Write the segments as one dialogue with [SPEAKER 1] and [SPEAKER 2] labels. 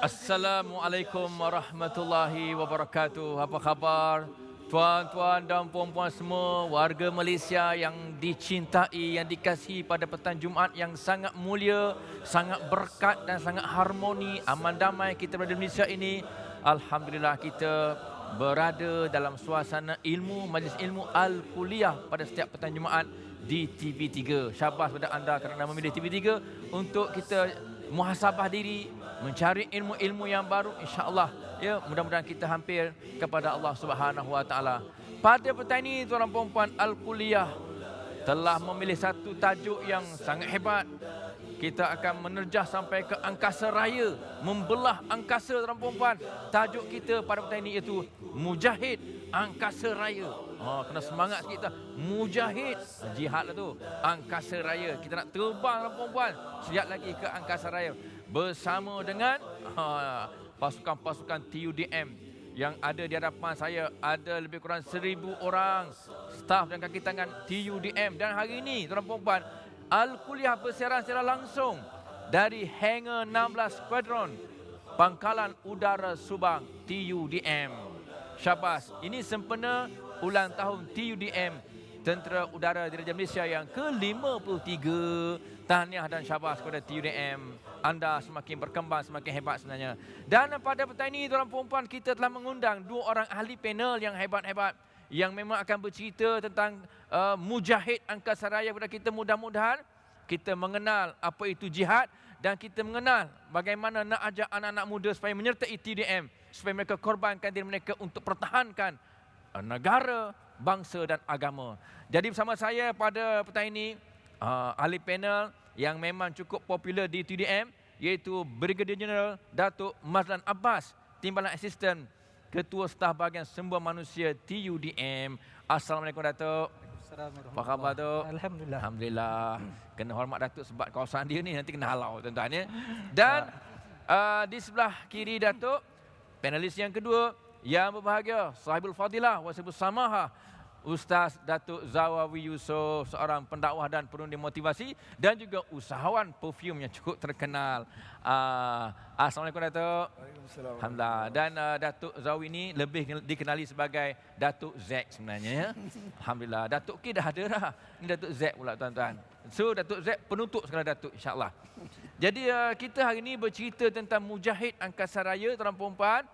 [SPEAKER 1] Assalamualaikum warahmatullahi wabarakatuh. Apa khabar tuan-tuan dan puan-puan semua, warga Malaysia yang dicintai, yang dikasihi pada petang Jumaat yang sangat mulia, sangat berkat dan sangat harmoni, aman damai kita berada di Malaysia ini. Alhamdulillah kita berada dalam suasana ilmu, majlis ilmu Al-Kuliah pada setiap petang Jumaat di TV3. Syabas pada anda kerana memilih TV3 untuk kita muhasabah diri, mencari ilmu-ilmu yang baru, insya-Allah. Ya, mudah-mudahan kita hampir kepada Allah Subhanahu Wa Taala. Pada petang ini tuan-tuan dan puan, Al-Kuliah telah memilih satu tajuk yang sangat hebat. Kita akan menerjah sampai ke angkasa raya, membelah angkasa tuan-tuan dan puan. Tajuk kita pada petang ini iaitu Mujahid Angkasa Raya. Kena semangat sikit kita. Mujahid, jihad lah tu. Angkasa Raya. Kita nak terbang tuan-tuan dan puan. Siap lagi ke angkasa raya bersama dengan pasukan-pasukan TUDM yang ada di hadapan saya. Ada lebih kurang 1,000 orang staf dan kaki tangan TUDM. Dan hari ini tuan-tuan dan puan, Al-Kuliah bersiaran secara langsung dari Hangar 16 Squadron Pangkalan Udara Subang TUDM. Syabas, ini sempena ulang tahun TUDM, Tentera Udara Diraja Malaysia yang ke-53. Tahniah dan syabas kepada TUDM. Anda semakin berkembang, semakin hebat sebenarnya. Dan pada petang ini tuan-tuan dan puan, kita telah mengundang 2 orang ahli panel yang hebat-hebat yang memang akan bercerita tentang Mujahid Angkasa Raya kepada kita. Mudah-mudahan kita mengenal apa itu jihad dan kita mengenal bagaimana nak ajak anak-anak muda supaya menyertai TUDM, supaya mereka korbankan diri mereka untuk pertahankan negara, bangsa dan agama. Jadi bersama saya pada petang ini ahli panel yang memang cukup popular di TUDM, iaitu Brigadier General Datuk Mazlan Abbas, Timbalan Asisten Ketua Staf Bahagian Sumber Manusia TUDM. Assalamualaikum Datuk. Apa khabar Datuk?
[SPEAKER 2] Alhamdulillah.
[SPEAKER 1] Alhamdulillah. Kena hormat Datuk sebab kawasan dia ni nanti kena halau tuan-tuan ya. Dan di sebelah kiri Datuk, panelis yang kedua yang berbahagia, Sahibul Fadilah wa Sahibul Samaha, Ustaz Datuk Zawawi Yusof, seorang pendakwah dan penundi motivasi dan juga usahawan perfume yang cukup terkenal. Assalamualaikum Datuk.
[SPEAKER 3] Waalaikumsalam.
[SPEAKER 1] Alhamdulillah. Dan Datuk Zawawi ini lebih dikenali sebagai Datuk Zack sebenarnya ya. Alhamdulillah. Datuk K dah ada dah. Ini Datuk Zack pula tuan-tuan. So Datuk Zack penutup segala Datuk, insya-Allah. Jadi kita hari ini bercerita tentang Mujahid Angkasa Raya tuan-tuan dan puan.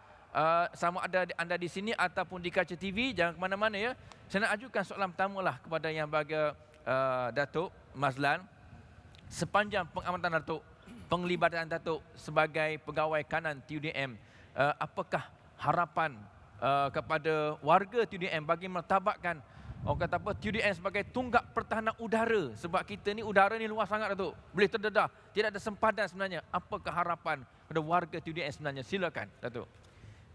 [SPEAKER 1] Sama ada anda di sini ataupun di kaca TV, jangan ke mana-mana ya. Saya nak ajukan soalan pertama lah kepada yang bahagia Datuk Mazlan. Sepanjang pengamatan Datuk, penglibatan Datuk sebagai pegawai kanan TUDM, apakah harapan kepada warga TUDM bagi mertabatkan orang kata apa, TUDM sebagai tunggak pertahanan udara? Sebab kita ni udara ni luas sangat Datuk, boleh terdedah, tidak ada sempadan sebenarnya. Apakah harapan kepada warga TUDM sebenarnya? Silakan Datuk.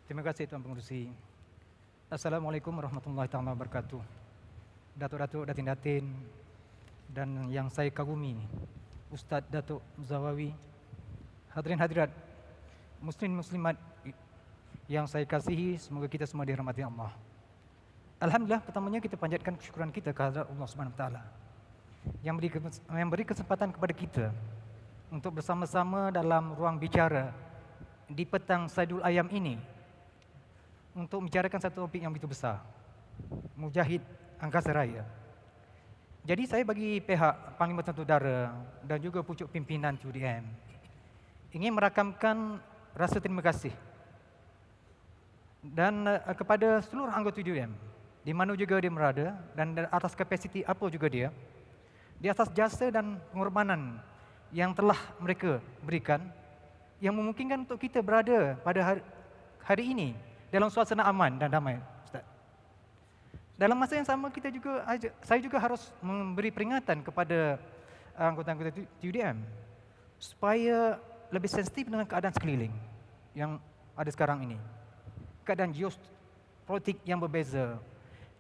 [SPEAKER 2] Terima kasih Tuan Pengerusi. Assalamualaikum warahmatullahi taala wabarakatuh. Datuk-datuk, datin-datin dan yang saya kagumi, Ustaz Datuk Zawawi, hadirin hadirat, muslim muslimat yang saya kasihi, semoga kita semua dirahmati Allah. Alhamdulillah, pertamanya kita panjatkan kesyukuran kita kehadrat Allah Subhanahu Wa Taala yang beri kesempatan kepada kita untuk bersama-sama dalam ruang bicara di petang Saidul Ayam ini untuk membicarakan satu topik yang begitu besar, Mujahid Angkasa Raya. Jadi saya bagi pihak Panglima Tentera Udara dan juga pucuk pimpinan TUDM ingin merakamkan rasa terima kasih dan kepada seluruh anggota TUDM di mana juga dia berada dan atas kapasiti apa juga dia, di atas jasa dan pengorbanan yang telah mereka berikan yang memungkinkan untuk kita berada pada hari ini dalam suasana aman dan damai, Ustaz. Dalam masa yang sama saya juga harus memberi peringatan kepada anggota-anggota TUDM supaya lebih sensitif dengan keadaan sekeliling yang ada sekarang ini. Keadaan geopolitik yang berbeza,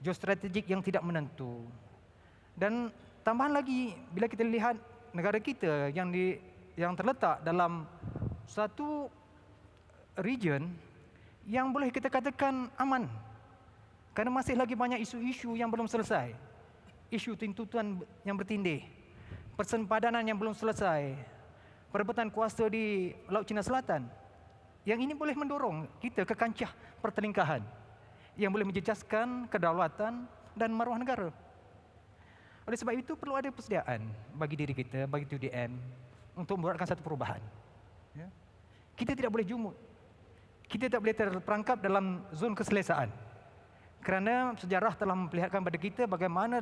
[SPEAKER 2] geostrategik yang tidak menentu. Dan tambahan lagi bila kita lihat negara kita yang terletak dalam satu region yang boleh kita katakan aman, kerana masih lagi banyak isu-isu yang belum selesai, isu tuntutan yang bertindih, persempadanan yang belum selesai, perebutan kuasa di Laut Cina Selatan. Yang ini boleh mendorong kita ke kancah pertelingkahan yang boleh menjejaskan kedaulatan dan maruah negara. Oleh sebab itu perlu ada persediaan bagi diri kita, bagi TUDM untuk membuatkan satu perubahan. Ya. Kita tidak boleh jumut. Kita tak boleh terperangkap dalam zon keselesaan. Kerana sejarah telah memperlihatkan pada kita bagaimana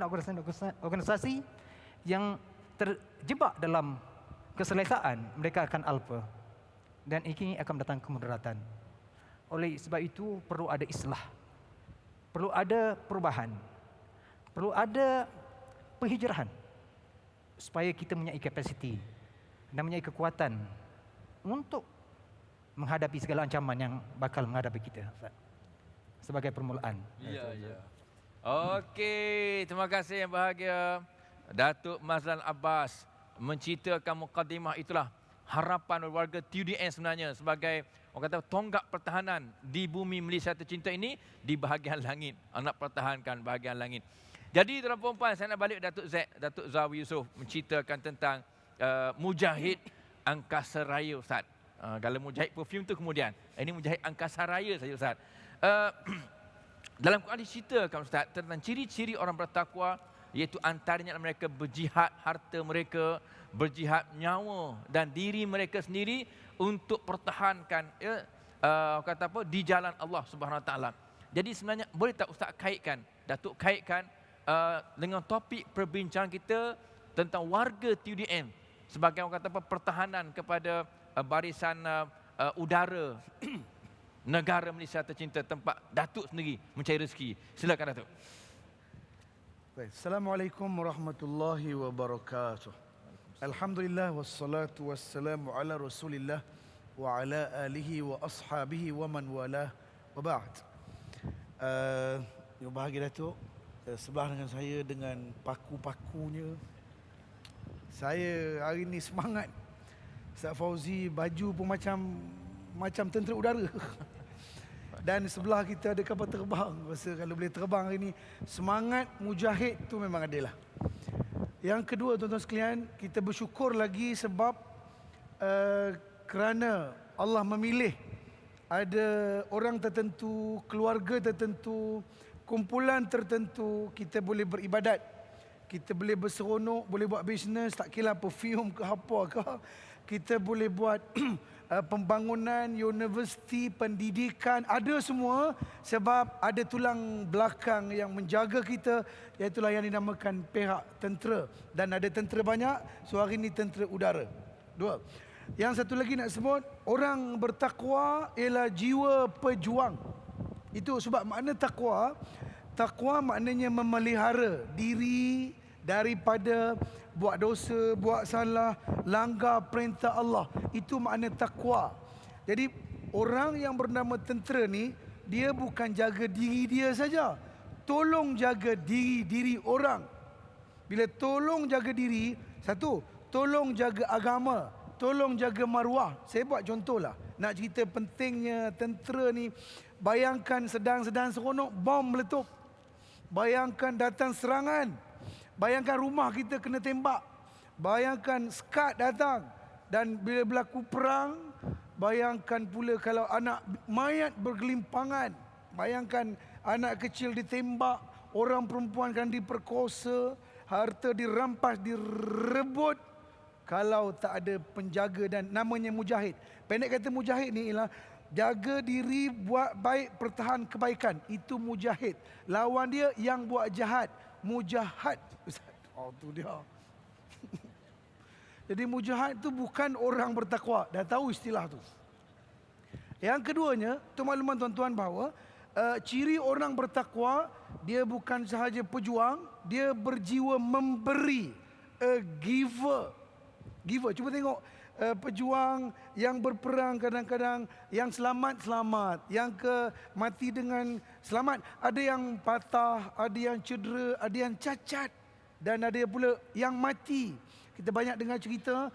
[SPEAKER 2] organisasi yang terjebak dalam keselesaan, mereka akan alpa. Dan ini akan datang kemudaratan. Oleh sebab itu perlu ada islah. Perlu ada perubahan. Perlu ada penghijrahan. Supaya kita mempunyai kapasiti dan mempunyai kekuatan untuk menghadapi segala ancaman yang bakal menghadapi kita. Sebagai permulaan.
[SPEAKER 1] Ya, ya. Okey, terima kasih yang bahagia Datuk Mazlan Abbas menceritakan mukadimah itulah harapan warga TUDM sebenarnya sebagai orang kata tonggak pertahanan di bumi Malaysia tercinta ini di bahagian langit. Nak pertahankan bahagian langit. Jadi tuan-tuan puan, saya nak balik Datuk Zawi Yusof menceritakan tentang Mujahid Angkasa Raya Ustaz. Kalau Mujahid perfume tu kemudian. Ini Mujahid Angkasa Raya saja Ustaz. Dalam Quran diceritakan Ustaz tentang ciri-ciri orang bertakwa, iaitu antaranya mereka berjihad harta mereka, berjihad nyawa dan diri mereka sendiri untuk pertahankan kata apa di jalan Allah Subhanahu Wa Taala. Jadi sebenarnya boleh tak Ustaz kaitkan, Datuk kaitkan dengan topik perbincangan kita tentang warga TUDM sebagai orang kata apa pertahanan kepada barisan udara negara Malaysia tercinta, tempat Datuk sendiri mencari rezeki. Silakan Datuk.
[SPEAKER 3] Baik. Assalamualaikum warahmatullahi wabarakatuh. Alhamdulillah wassalatu wassalamu ala Rasulillah wa ala alihi wa ashabihi wa man walah wa ba'd. Yang bahagia Datuk, sebelah dengan saya dengan paku-pakunya. Saya hari ni semangat. Ustaz Fauzi baju pun macam tentera udara. Dan sebelah kita ada kapal terbang. Rasa kalau boleh terbang hari ni, semangat mujahid tu memang ada lah. Yang kedua tuan-tuan sekalian, kita bersyukur lagi sebab kerana Allah memilih ada orang tertentu, keluarga tertentu, kumpulan tertentu, kita boleh beribadat, kita boleh berseronok, boleh buat bisnes, tak kira perfume ke apa ke, kita boleh buat pembangunan, universiti, pendidikan, ada semua sebab ada tulang belakang yang menjaga kita, iaitulah yang dinamakan pihak tentera. Dan ada tentera banyak, so hari ini tentera udara. Dua. Yang satu lagi nak sebut, orang bertakwa ialah jiwa pejuang. Itu sebab makna takwa, takwa maknanya memelihara diri daripada buat dosa, buat salah, langgar perintah Allah. Itu makna takwa. Jadi orang yang bernama tentera ni, dia bukan jaga diri dia saja, tolong jaga diri orang. Bila tolong jaga diri, satu, tolong jaga agama, tolong jaga maruah. Saya buat contohlah, nak cerita pentingnya tentera ni. Bayangkan sedang-sedang seronok, bom meletup. Bayangkan datang serangan. Bayangkan rumah kita kena tembak. Bayangkan skat datang. Dan bila berlaku perang, bayangkan pula kalau anak mayat bergelimpangan. Bayangkan anak kecil ditembak, orang perempuan kan diperkosa, harta dirampas, direbut. Kalau tak ada penjaga, dan namanya mujahid. Pendek kata mujahid ni ialah jaga diri, buat baik, pertahan kebaikan. Itu mujahid. Lawan dia yang buat jahat, mujahad. Oh tu dia. Jadi mujahid tu bukan orang bertakwa. Dah tahu istilah tu. Yang keduanya, tu makluman tuan-tuan bahawa ciri orang bertakwa, dia bukan sahaja pejuang, dia berjiwa memberi. A giver. Giver. Cuba tengok pejuang yang berperang kadang-kadang, yang selamat, yang mati dengan selamat. Ada yang patah, ada yang cedera, ada yang cacat, dan ada pula yang mati. Kita banyak dengar cerita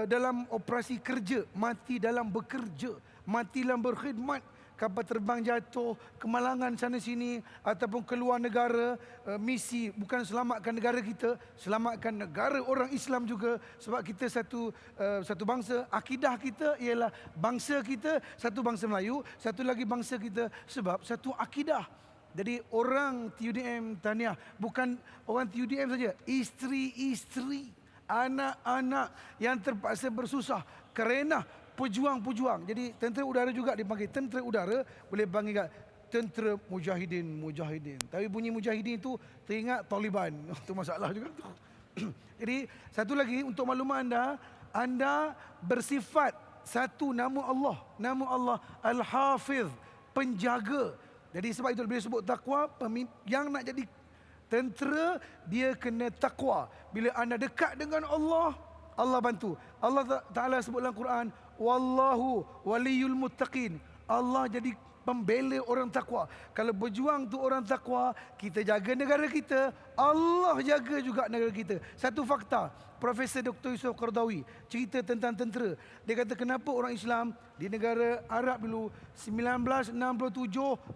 [SPEAKER 3] dalam operasi kerja, mati dalam bekerja, mati dalam berkhidmat, kapal terbang jatuh, kemalangan sana sini ataupun keluar negara, misi bukan selamatkan negara kita, selamatkan negara orang Islam juga, sebab kita satu bangsa. Akidah kita ialah bangsa kita, satu bangsa Melayu, satu lagi bangsa kita sebab satu akidah. Jadi orang TUDM tahniah, bukan orang TUDM saja, isteri-isteri, anak-anak yang terpaksa bersusah kerana pejuang-pejuang. Jadi tentera udara juga dipanggil tentera udara, boleh panggil kat tentera mujahidin. Tapi bunyi mujahidin itu teringat Taliban. Itu masalah juga tu. Jadi satu lagi untuk maklumat anda bersifat satu nama Allah Al-Hafiz, penjaga. Jadi sebab itu bila sebut takwa, yang nak jadi tentera dia kena takwa. Bila anda dekat dengan Allah, Allah bantu. Allah Ta'ala sebut dalam Quran, wallahu waliyul muttaqin. Allah jadi pembela orang takwa. Kalau berjuang tu orang takwa, kita jaga negara kita, Allah jaga juga negara kita. Satu fakta, Profesor Dr. Yusof Qaradawi cerita tentang tentera. Dia kata kenapa orang Islam di negara Arab dulu 1967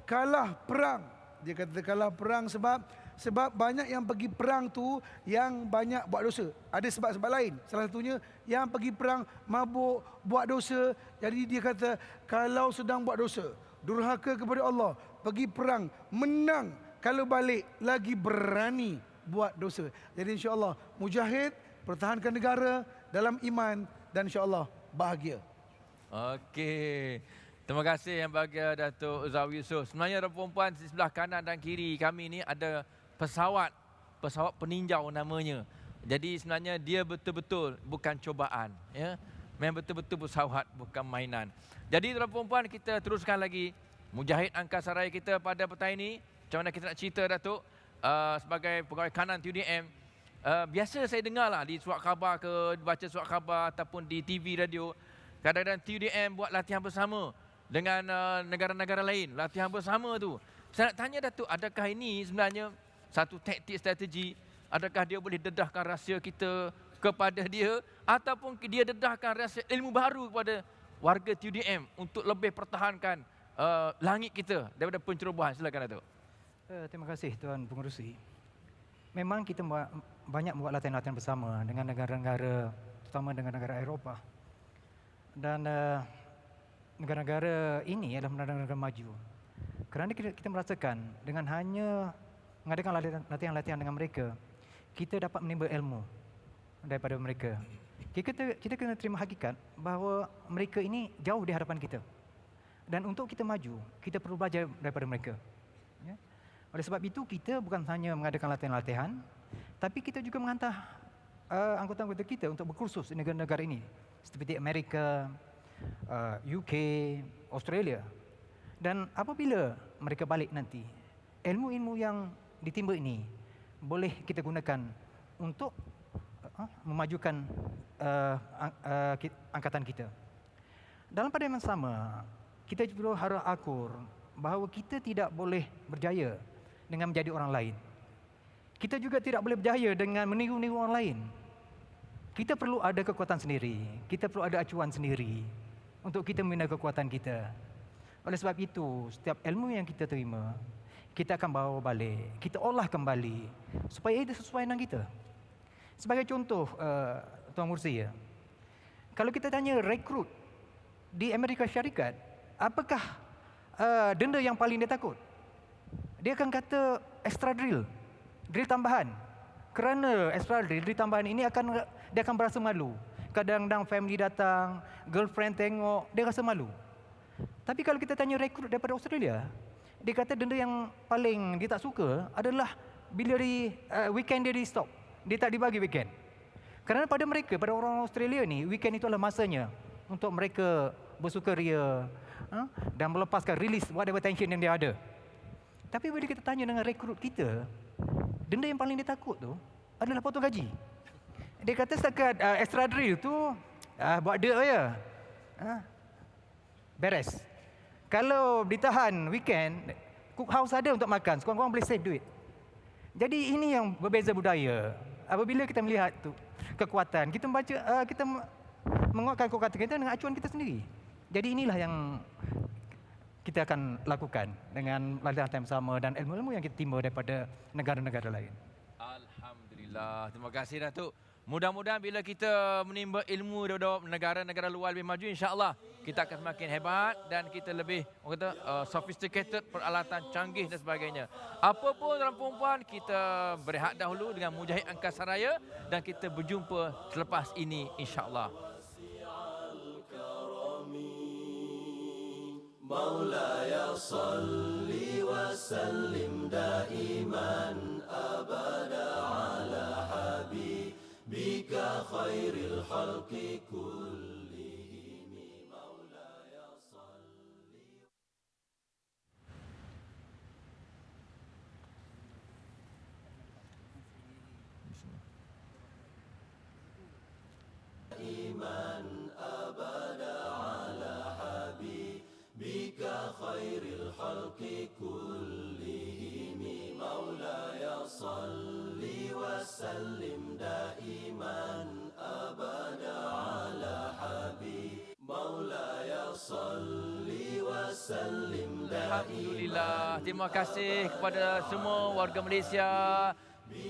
[SPEAKER 3] kalah perang. Dia kata kalah perang sebab banyak yang pergi perang tu yang banyak buat dosa. Ada sebab-sebab lain. Salah satunya yang pergi perang mabuk, buat dosa. Jadi dia kata kalau sedang buat dosa, durhaka kepada Allah, pergi perang, menang, kalau balik lagi berani buat dosa. Jadi insya-Allah mujahid, pertahankan negara dalam iman dan insya-Allah bahagia.
[SPEAKER 1] Okey. Terima kasih yang bahagia Datuk Zawi Yusof. Sebenarnya perempuan di sebelah kanan dan kiri kami ni ada pesawat peninjau namanya. Jadi sebenarnya dia betul-betul bukan cobaan, ya. Memang betul-betul pesawat, bukan mainan. Jadi tuan perempuan, kita teruskan lagi Mujahid Angkasa Raya kita pada petang ini. Macam mana kita nak cerita Datuk sebagai pegawai kanan TUDM. Biasa saya dengarlah di surat khabar baca surat khabar ataupun di TV radio, kadang-kadang TUDM buat latihan bersama dengan negara-negara lain, latihan bersama tu. Saya nak tanya Datuk, adakah ini sebenarnya satu taktik strategi? Adakah dia boleh dedahkan rahsia kita kepada dia, ataupun dia dedahkan rahsia ilmu baru kepada warga TUDM untuk lebih pertahankan langit kita daripada pencerobohan? Silakan Datuk.
[SPEAKER 2] Terima kasih Tuan Pengerusi. Memang kita banyak membuat latihan-latihan bersama dengan negara-negara, terutama dengan negara Eropah. Dan negara-negara ini adalah negara-negara maju. Kerana kita merasakan dengan hanya mengadakan latihan-latihan dengan mereka, kita dapat menimba ilmu daripada mereka. Kita kena terima hakikat bahawa mereka ini jauh di hadapan kita. Dan untuk kita maju, kita perlu belajar daripada mereka. Ya? Oleh sebab itu, kita bukan hanya mengadakan latihan-latihan, tapi kita juga menghantar anggota-anggota kita untuk berkursus di negara-negara ini. Seperti Amerika, UK, Australia. Dan apabila mereka balik nanti, ilmu-ilmu yang ditimba ini boleh kita gunakan untuk memajukan angkatan kita. Dalam pada yang sama, kita perlu harus akur bahawa kita tidak boleh berjaya dengan menjadi orang lain. Kita juga tidak boleh berjaya dengan meniru-niru orang lain. Kita perlu ada kekuatan sendiri. Kita perlu ada acuan sendiri untuk kita membina kekuatan kita. Oleh sebab itu, setiap ilmu yang kita terima, kita akan bawa balik, kita olah kembali supaya ia sesuai dengan kita. Sebagai contoh, Tuan Mursi, ya, kalau kita tanya rekrut di Amerika Syarikat, apakah denda yang paling dia takut? Dia akan kata extra drill tambahan. Kerana extra drill tambahan ini dia akan berasa malu. Kadang-kadang family datang, girlfriend tengok, dia rasa malu. Tapi kalau kita tanya rekrut daripada Australia, dia kata denda yang paling dia tak suka adalah bila weekend dia di stop. Dia tak dibagi weekend. Kerana pada mereka, pada orang Australia ni, weekend itu adalah masanya untuk mereka bersukaria dan melepaskan, release whatever tension yang dia ada. Tapi bila kita tanya dengan rekrut kita, denda yang paling dia takut tu adalah potong gaji. Dia kata setakat extra drill tu buat dia je. Beres. Kalau ditahan weekend, cookhouse ada untuk makan, sekurang-kurang boleh save duit. Jadi ini yang berbeza budaya. Apabila kita melihat tu kekuatan, kita membaca, kita menguatkan kekuatan kita dengan acuan kita sendiri. Jadi inilah yang kita akan lakukan dengan ladang yang sama dan ilmu-ilmu yang kita timba daripada negara-negara lain.
[SPEAKER 1] Alhamdulillah. Terima kasih Datuk. Mudah-mudahan bila kita menimba ilmu daripada negara-negara luar lebih maju, insya-Allah kita akan semakin hebat dan kita lebih orang kata sophisticated, peralatan canggih dan sebagainya. Apa pun tuan puan, kita berehat dahulu dengan Mujahid Angkasa Raya dan kita berjumpa selepas ini insya-Allah.
[SPEAKER 4] مولاي صل وسلم دائما أبدا على حبيبك خير الخلق كلهم مولاي صل دائما أبدا على حبيبك خير الخلق كلهم مولاي صل وسلم دائما أبدا على حبيب مولاي صل وسلم دائما.
[SPEAKER 1] Alhamdulillah. Terima kasih kepada semua warga Malaysia,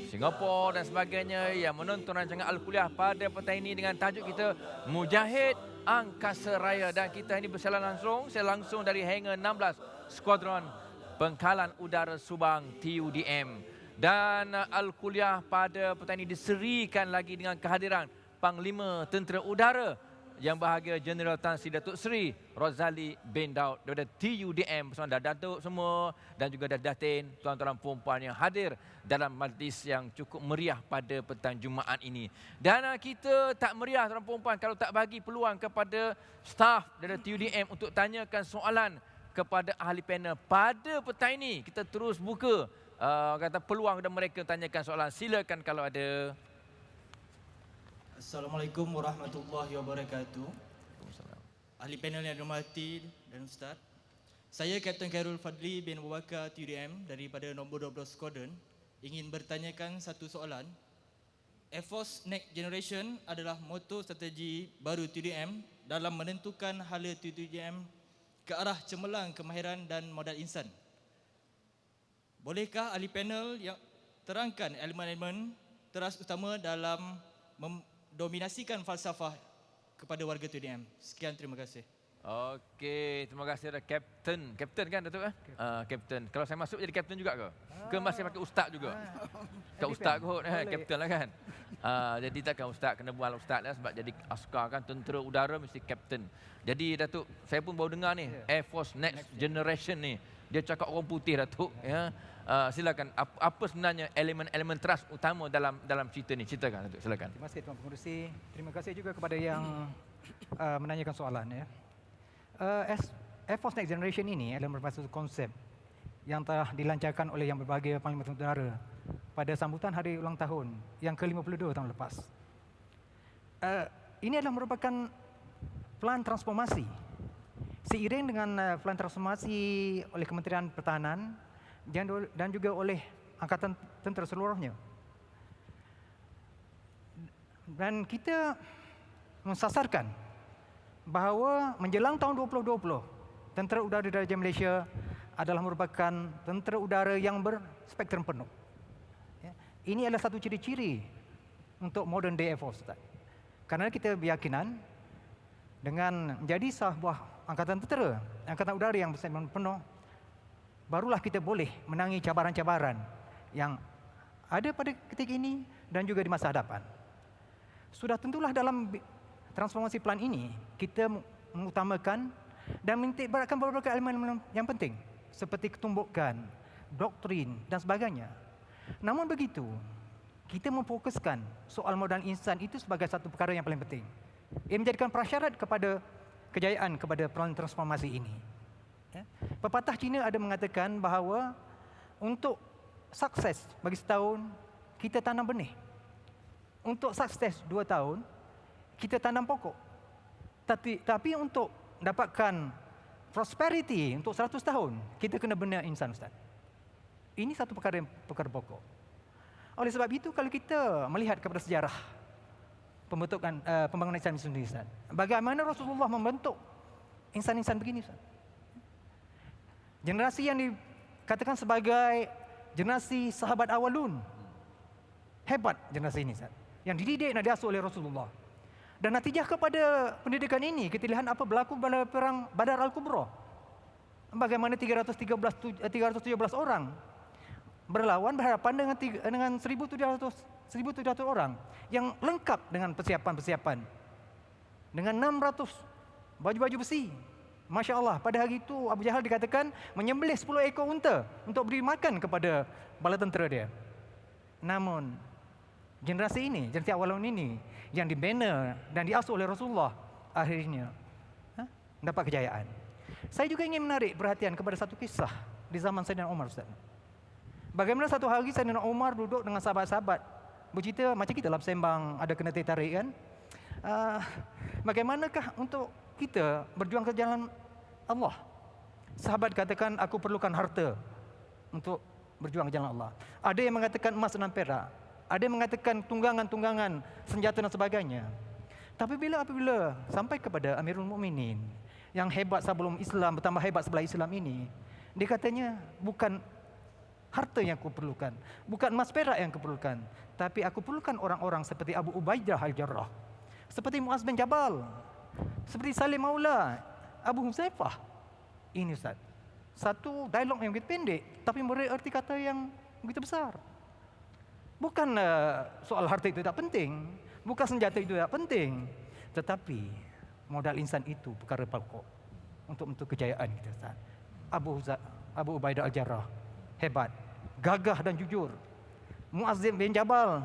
[SPEAKER 1] Singapura dan sebagainya yang menonton rancangan Al-Kuliah pada petang ini dengan tajuk kita Mujahid Angkasa Raya, dan kita ini bersiaran langsung dari Hangar 16 Skuadron Pengkalan Udara Subang TUDM. Dan Al-Kuliah pada petang ini diserikan lagi dengan kehadiran Panglima Tentera Udara Yang Bahagia Jeneral Tan Sri Datuk Seri Rozali bin Daud daripada TUDM bersama Datuk semua dan juga Datin, tuan-tuan perempuan yang hadir dalam majlis yang cukup meriah pada petang Jumaat ini. Dan kita tak meriah tuan perempuan kalau tak bagi peluang kepada staf dari TUDM untuk tanyakan soalan kepada ahli panel. Pada petang ini kita terus buka kata peluang kepada mereka tanyakan soalan. Silakan kalau ada.
[SPEAKER 5] Assalamualaikum warahmatullahi wabarakatuh. Ahli panel yang dihormati dan Ustaz. Saya Kapten Khairul Fadli bin Abu Bakar TUDM daripada nombor 12 Squadron ingin bertanyakan satu soalan. Air Force Next Generation adalah moto strategi baru TUDM dalam menentukan hala TUDM ke arah cemerlang kemahiran dan modal insan. Bolehkah ahli panel yang terangkan elemen-elemen teras utama dalam dominasikan falsafah kepada warga TUDM. Sekian, terima kasih.
[SPEAKER 1] Okey, terima kasih ada Kapten. Kapten kan Datuk kan? Kapten. Kalau saya masuk jadi Kapten juga ke? Ke masih pakai Ustaz juga? Tak Ustaz kot, Kapten lah kan? Jadi takkan Ustaz, kena buat Ustaz lah sebab jadi askar kan, tentera udara mesti Kapten. Jadi Datuk, saya pun baru dengar ni, Air Force Next Generation ni. Dia cakap orang putih Datuk. Ya. Silakan, apa sebenarnya elemen-elemen teras utama dalam cerita ni? Ceritakan Datuk, silakan.
[SPEAKER 2] Terima kasih Tuan Pengerusi. Terima kasih juga kepada yang menanyakan soalan ya. Air Force Next Generation ini adalah merupakan satu konsep yang telah dilancarkan oleh Yang Berbahagia Panglima Tentera Udara pada sambutan hari ulang tahun yang ke-52 tahun lepas. Ini adalah merupakan pelan transformasi. Seiring dengan pelan transformasi oleh Kementerian Pertahanan dan juga oleh Angkatan Tentera seluruhnya. Dan kita mensasarkan bahawa menjelang tahun 2020, Tentera Udara Diraja Malaysia adalah merupakan tentera udara yang berspektrum penuh. Ya. Ini adalah satu ciri-ciri untuk modern day Air Force. Karena kita berkeyakinan dengan menjadi sebuah angkatan tentera, angkatan udara yang berspektrum penuh, barulah kita boleh menangi cabaran-cabaran yang ada pada ketika ini dan juga di masa hadapan. Sudah tentulah dalam transformasi plan ini, kita mengutamakan dan menitikberatkan beberapa elemen yang penting seperti ketumbukan, doktrin dan sebagainya. Namun begitu, kita memfokuskan soal modal insan itu sebagai satu perkara yang paling penting. Ia menjadikan prasyarat kepada kejayaan kepada pelan transformasi ini. Ya. Pepatah Cina ada mengatakan bahawa untuk sukses bagi setahun, kita tanam benih. Untuk sukses 2 tahun, kita tanam pokok. Tapi untuk dapatkan prosperity untuk 100 tahun, kita kena bina insan, Ustaz. Ini satu perkara pokok. Oleh sebab itu, kalau kita melihat kepada sejarah pembangunan insan sendiri, Ustaz, bagaimana Rasulullah membentuk insan-insan begini, Ustaz. Generasi yang dikatakan sebagai generasi sahabat awalun. Hebat generasi ini, Ustaz. Yang dididik dan diasuh oleh Rasulullah. Dan natijah kepada pendidikan ini, kita lihat apa berlaku pada perang Badar Al-Kubra. Bagaimana 317 orang berlawan berhadapan dengan 1.700 orang yang lengkap dengan persiapan-persiapan. Dengan 600 baju-baju besi. Masya Allah, pada hari itu Abu Jahal dikatakan menyembelih 10 ekor unta untuk beri makan kepada bala tentera dia. Namun, generasi awalun ini yang dibina dan diasuh oleh Rasulullah akhirnya dapat kejayaan. Saya juga ingin menarik perhatian kepada satu kisah di zaman Sayyidina Umar, Ustaz. Bagaimana satu hari Sayyidina Umar duduk dengan sahabat-sahabat bercerita macam kita lah sembang, ada kena tarik kan. Bagaimanakah untuk kita berjuang ke jalan Allah? Sahabat katakan, aku perlukan harta untuk berjuang ke jalan Allah. Ada yang mengatakan emas dan perak. Ada yang mengatakan tunggangan-tunggangan, senjata dan sebagainya. Tapi apabila sampai kepada Amirul Mukminin yang hebat sebelum Islam, bertambah hebat sebelah Islam ini, dia katanya, bukan harta yang aku perlukan, bukan emas perak yang aku perlukan, tapi aku perlukan orang-orang seperti Abu Ubaidah Al-Jarrah, seperti Muaz bin Jabal, seperti Salim Maula, Abu Huzaifah. Ini Ustaz, satu dialog yang begitu pendek, tapi memberi erti kata yang begitu besar. Bukan soal harta itu tak penting, bukan senjata itu tak penting, tetapi modal insan itu perkara pokok untuk kejayaan kita, Ustaz. Abu Ubaidah Al-Jarrah hebat, gagah dan jujur. Muaz bin Jabal,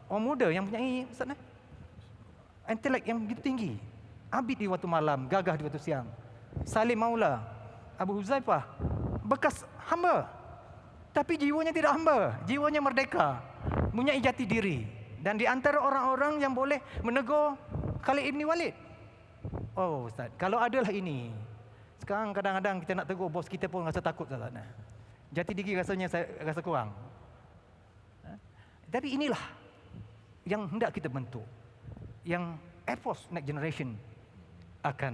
[SPEAKER 2] orang muda yang punya intelek yang begitu tinggi, abid di waktu malam, gagah di waktu siang. Salim Maula, Abu Huzaifah, bekas hamba, tapi jiwanya tidak hamba, jiwanya merdeka, punya jati diri. Dan di antara orang-orang yang boleh menegur Khalid ibn Walid. Oh Ustaz, kalau adalah ini, sekarang kadang-kadang kita nak tegur bos kita pun rasa takut, Ustaz. Jati diri rasanya saya rasa kurang. Tapi inilah yang hendak kita bentuk, yang Air Force Next Generation akan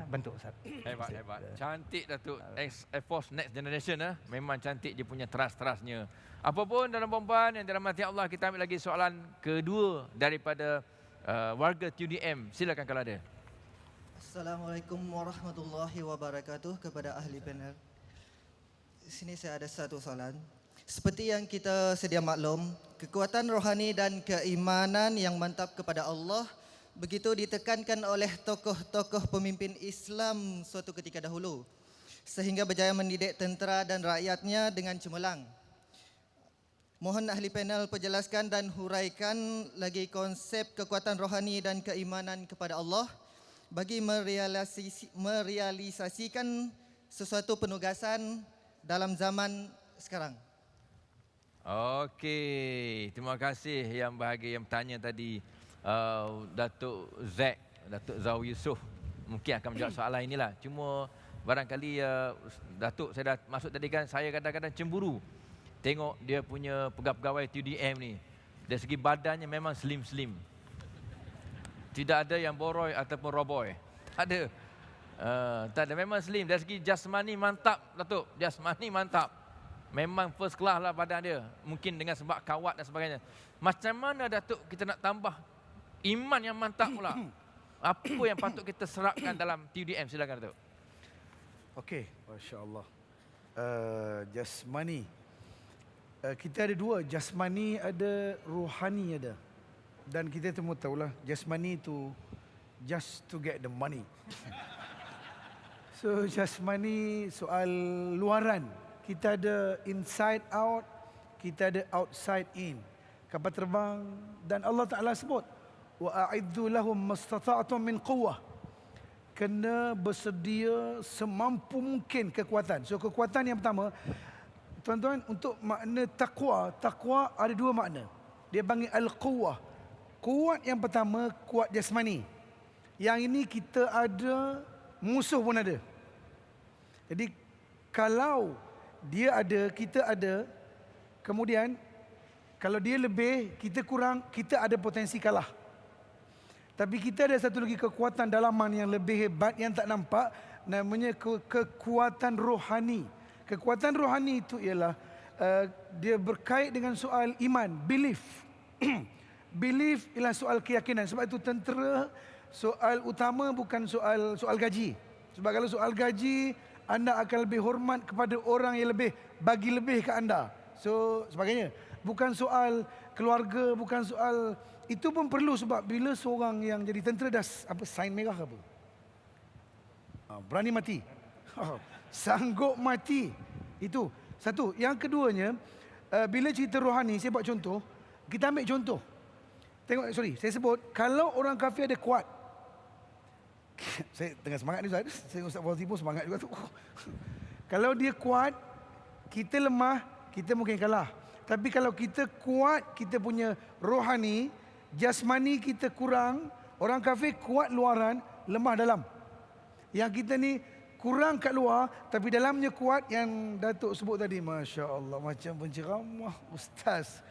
[SPEAKER 2] bentuk, Ustaz.
[SPEAKER 1] Hebat. Cantik Datuk. Air Force Next Generation. Memang cantik dia punya trust-trustnya. Apapun dalam perempuan yang dirahmati Allah, kita ambil lagi soalan kedua daripada warga TUDM. Silakan kalau ada.
[SPEAKER 6] Assalamualaikum warahmatullahi wabarakatuh kepada ahli panel. Di sini saya ada satu soalan. Seperti yang kita sedia maklum, kekuatan rohani dan keimanan yang mantap kepada Allah begitu ditekankan oleh tokoh-tokoh pemimpin Islam suatu ketika dahulu, sehingga berjaya mendidik tentera dan rakyatnya dengan cemerlang. Mohon ahli panel perjelaskan dan huraikan lagi konsep kekuatan rohani dan keimanan kepada Allah bagi merealisasikan sesuatu penugasan dalam zaman sekarang.
[SPEAKER 1] Okey, terima kasih yang bahagia yang bertanya tadi, Datuk Zau Yusof. Mungkin akan menjawab soalan inilah. Cuma barangkali Datuk, saya dah masuk tadi kan, saya kadang-kadang cemburu tengok dia punya pegawai TUDM ni. Dari segi badannya memang slim-slim. Tidak ada yang boroi ataupun roboy. Ada. Tak ada, memang slim. Dari segi jasmani mantap, Datuk. Jasmani mantap. Memang first class lah badan dia. Mungkin dengan sebab kawat dan sebagainya. Macam mana Datuk kita nak tambah iman yang mantap pula? Apa yang patut kita serapkan dalam TUDM? Silakan Datuk.
[SPEAKER 3] Okey, masya-Allah. Jasmani. Kita ada dua, jasmani ada, rohani ada. Dan kita semua tahulah jasmani itu just to get the money. So jasmani soal luaran. Kita ada inside out, kita ada outside in. Kapal terbang, dan Allah Ta'ala sebut, wa a'iddu lahum mastata'tum min quwwah. Kena bersedia semampu mungkin kekuatan. So kekuatan yang pertama, tuan-tuan, untuk makna taqwa, taqwa ada dua makna. Dia panggil al-quwwah. Kuat yang pertama, kuat jasmani. Yang ini kita ada, musuh pun ada. Jadi kalau dia ada, kita ada, kemudian kalau dia lebih, kita kurang, kita ada potensi kalah. Tapi kita ada satu lagi kekuatan dalaman yang lebih hebat, yang tak nampak, namanya kekuatan rohani. Kekuatan rohani itu ialah dia berkait dengan soal iman, belief. Belief ialah soal keyakinan. Sebab itu tentera, soal utama bukan soal gaji. Sebab kalau soal gaji, anda akan lebih hormat kepada orang yang bagi lebih ke anda. So sebagainya. Bukan soal keluarga, bukan soal, itu pun perlu sebab bila seorang yang jadi tentera dah sign merah ke apa? Berani mati. Sanggup mati. Itu satu. Yang keduanya, bila cerita rohani, saya buat contoh. Kita ambil contoh. Tengok, saya sebut, kalau orang kafir ada kuat. Saya tengah semangat ni Ustaz. Saya Ustaz Fauzi pun semangat juga tu. Kalau dia kuat, kita lemah, kita mungkin kalah. Tapi kalau kita kuat, kita punya rohani, jasmani kita kurang, orang kafir kuat luaran, lemah dalam. Yang kita ni kurang kat luar, tapi dalamnya kuat, yang Datuk sebut tadi. Masya Allah, macam penceramah Ustaz.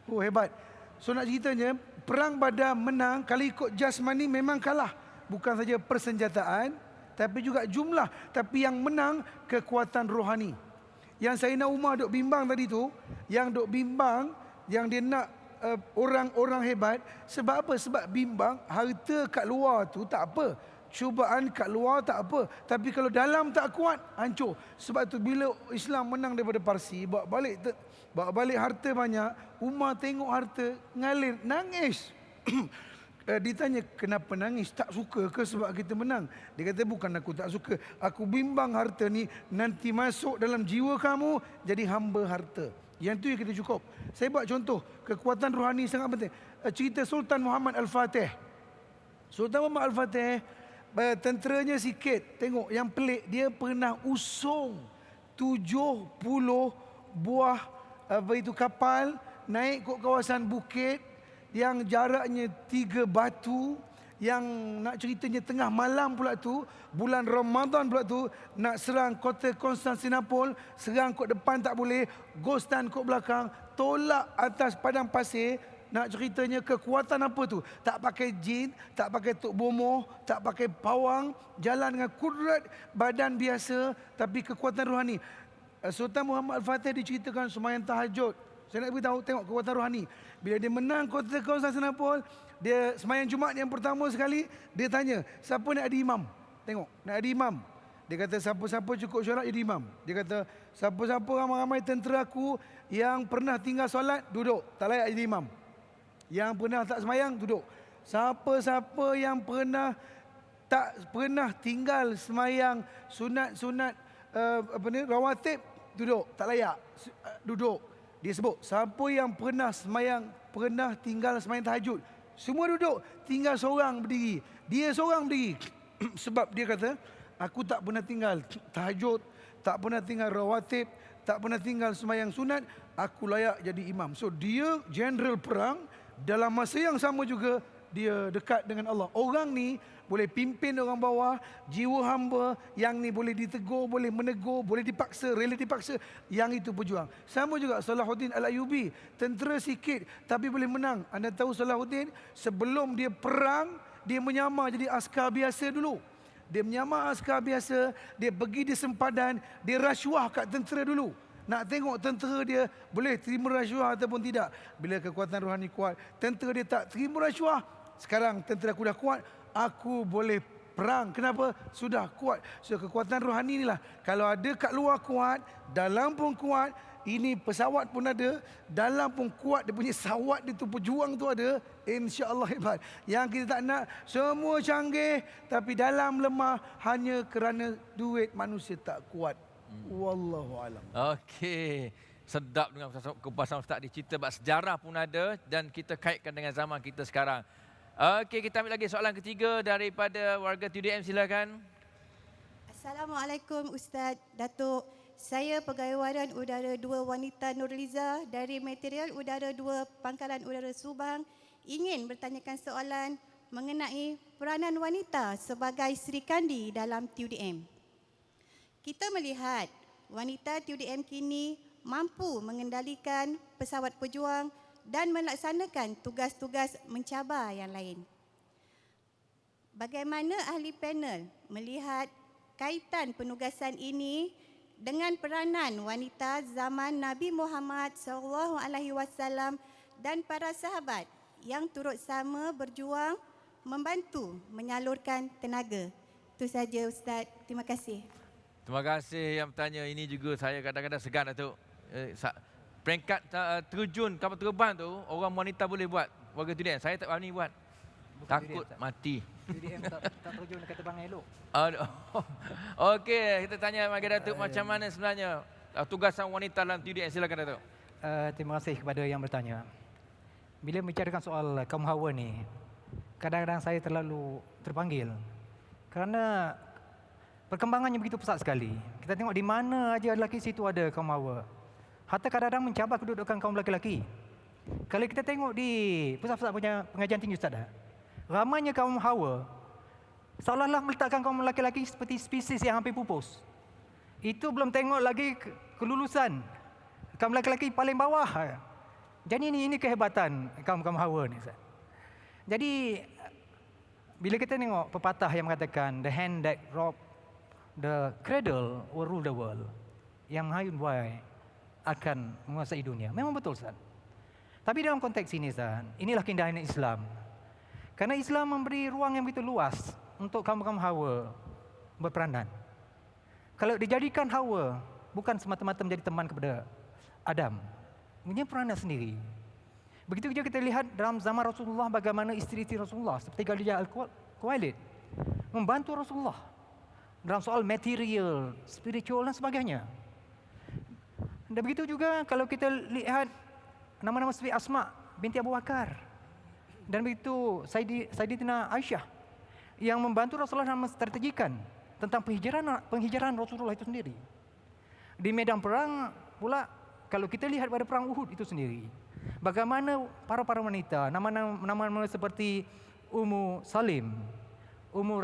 [SPEAKER 3] Hebat. So nak ceritanya, perang Badar menang, kalau ikut jasmani memang kalah. Bukan saja persenjataan, tapi juga jumlah. Tapi yang menang, kekuatan rohani. Yang Sayyidina Umar duk bimbang tadi tu, yang duk bimbang, yang dia nak orang-orang hebat. Sebab apa? Sebab bimbang, harta kat luar tu tak apa. Cubaan kat luar tak apa. Tapi kalau dalam tak kuat, hancur. Sebab tu bila Islam menang daripada Parsi, bawa balik harta banyak, Umar tengok harta, ngalir, nangis. Ditanya, kenapa nangis? Tak suka ke sebab kita menang? Dia kata, bukan aku tak suka. Aku bimbang harta ni nanti masuk dalam jiwa kamu, jadi hamba harta. Yang tu yang kita cukup. Saya buat contoh, kekuatan rohani sangat penting. Cerita Sultan Muhammad Al-Fatih. Sultan Muhammad Al-Fatih, tenteranya sikit. Tengok, yang pelik, dia pernah usung 70 buah kapal, naik ke kawasan bukit, yang jaraknya 3 batu, yang nak ceritanya tengah malam pula tu, bulan Ramadan pula tu, nak serang kota Konstantinopel, serang kot depan tak boleh, ghostan kot belakang, tolak atas padang pasir. Nak ceritanya kekuatan apa tu? Tak pakai jin, tak pakai tok bomoh, tak pakai pawang, jalan dengan kudrat badan biasa, tapi kekuatan rohani. Sultan Muhammad Al-Fatih diceritakan sembahyang tahajud. Saya nak beritahu, tengok kekuatan rohani. Bila dia menang kota Konstantinopel, dia sembahyang Jumaat yang pertama sekali, dia tanya, siapa nak jadi imam? Tengok, nak jadi imam. Dia kata, siapa-siapa cukup syarat jadi imam. Dia kata, siapa-siapa ramai-ramai tentera aku yang pernah tinggal solat, duduk. Tak layak jadi imam. Yang pernah tak sembahyang, duduk. Siapa-siapa yang tak pernah tinggal sembahyang sunat-sunat rawatib, duduk. Tak layak, duduk. Dia sebut, siapa yang pernah tinggal sembahyang tahajud, semua duduk, tinggal seorang berdiri. Dia seorang berdiri. Sebab dia kata, aku tak pernah tinggal tahajud, tak pernah tinggal rawatib, tak pernah tinggal sembahyang sunat, aku layak jadi imam. So dia general perang, dalam masa yang sama juga dia dekat dengan Allah. Orang ni boleh pimpin orang bawah, jiwa hamba, yang ni boleh ditegur, boleh menegur, boleh dipaksa, rela dipaksa, yang itu pejuang. Sama juga Salahuddin Al-Ayyubi, tentera sikit tapi boleh menang. Anda tahu Salahuddin sebelum dia perang, dia menyamar jadi askar biasa dulu. Dia menyamar askar biasa, dia pergi di sempadan, dia rasuah kat tentera dulu. Nak tengok tentera dia boleh terima rasuah ataupun tidak. Bila kekuatan rohani kuat, tentera dia tak terima rasuah. Sekarang tentera aku dah kuat, aku boleh perang. Kenapa? Sudah kuat. So kekuatan rohani inilah. Kalau ada kat luar kuat, dalam pun kuat. Ini pesawat pun ada, dalam pun kuat, dia punya sawat dia tu, pejuang tu ada, insya-Allah hebat. Yang kita tak nak, semua canggih tapi dalam lemah hanya kerana duit manusia tak kuat. Wallahu alam.
[SPEAKER 1] Okey. Sedap dengan kupasan Ustaz, dicerita bab sejarah pun ada dan kita kaitkan dengan zaman kita sekarang. Okey, kita ambil lagi soalan ketiga daripada warga TUDM, silakan.
[SPEAKER 7] Assalamualaikum Ustaz Datuk. Saya pegawai waran udara 2 wanita Nurliza dari material udara 2 Pangkalan Udara Subang ingin bertanyakan soalan mengenai peranan wanita sebagai Sri Kandi dalam TUDM. Kita melihat wanita TUDM kini mampu mengendalikan pesawat pejuang dan melaksanakan tugas-tugas mencabar yang lain. Bagaimana ahli panel melihat kaitan penugasan ini dengan peranan wanita zaman Nabi Muhammad SAW dan para sahabat yang turut sama berjuang membantu menyalurkan tenaga. Itu saja Ustaz. Terima kasih.
[SPEAKER 1] Terima kasih yang bertanya. Ini juga saya kadang-kadang segan Datuk. Peringkat terjun kapal terbang tu orang wanita boleh buat. Warga TUDM. Saya tak berani buat. Takut mati.
[SPEAKER 2] TUDM tak terjun dekat terbang elok.
[SPEAKER 1] Okey, kita tanya bagi Datuk macam mana sebenarnya tugasan wanita dalam TUDM. Silakan Datuk.
[SPEAKER 2] Terima kasih kepada yang bertanya. Bila membicarakan soal kaum hawa ni, kadang-kadang saya terlalu terpanggil. Kerana perkembangannya begitu pesat sekali. Kita tengok di mana aja lelaki situ ada kaum hawa. Hatta kadang-kadang mencabar kedudukan kaum lelaki. Kalau kita tengok di pusat-pusat punya pengajian tinggi Ustaz, ramainya kaum hawa seolah-olah meletakkan kaum lelaki seperti spesies yang hampir pupus. Itu belum tengok lagi kelulusan kaum lelaki paling bawah. Jadi ini kehebatan kaum-kaum hawa ni Ustaz. Jadi bila kita tengok pepatah yang mengatakan the hand that rob the cradle will rule the world, yang menghayun buai akan menguasai dunia. Memang betul Ustaz. Tapi dalam konteks ini Ustaz, inilah keindahan Islam. Karena Islam memberi ruang yang begitu luas untuk kaum-kaum hawa berperanan. Kalau dijadikan hawa bukan semata-mata menjadi teman kepada Adam, punya peranan sendiri. Begitu juga kita lihat dalam zaman Rasulullah bagaimana isteri-isteri Rasulullah seperti Khadijah Al-Khuwailid membantu Rasulullah dalam soal material, spiritual dan sebagainya. Dan begitu juga kalau kita lihat nama-nama seperti Asma binti Abu Bakar dan begitu Sayyidatina Aisyah yang membantu Rasulullah dalam menstrategikan tentang penghijrahan Rasulullah itu sendiri. Di medan perang pula kalau kita lihat pada perang Uhud itu sendiri, bagaimana para wanita, nama-nama seperti Ummu Salim, Ummu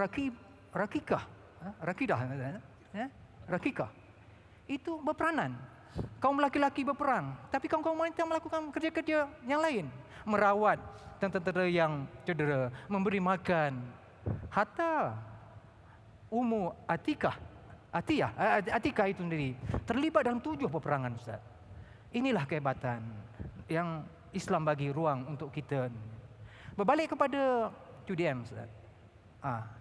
[SPEAKER 2] Rakikah, itu berperanan. Kaum laki-laki berperang, tapi kaum wanita melakukan kerja-kerja yang lain, merawat tentera yang cedera, memberi makan. Hatta Ummu Atikah itu sendiri terlibat dalam 7 peperangan Ustaz. Inilah kehebatan yang Islam bagi ruang untuk kita. Berbalik kepada TUDM Ustaz.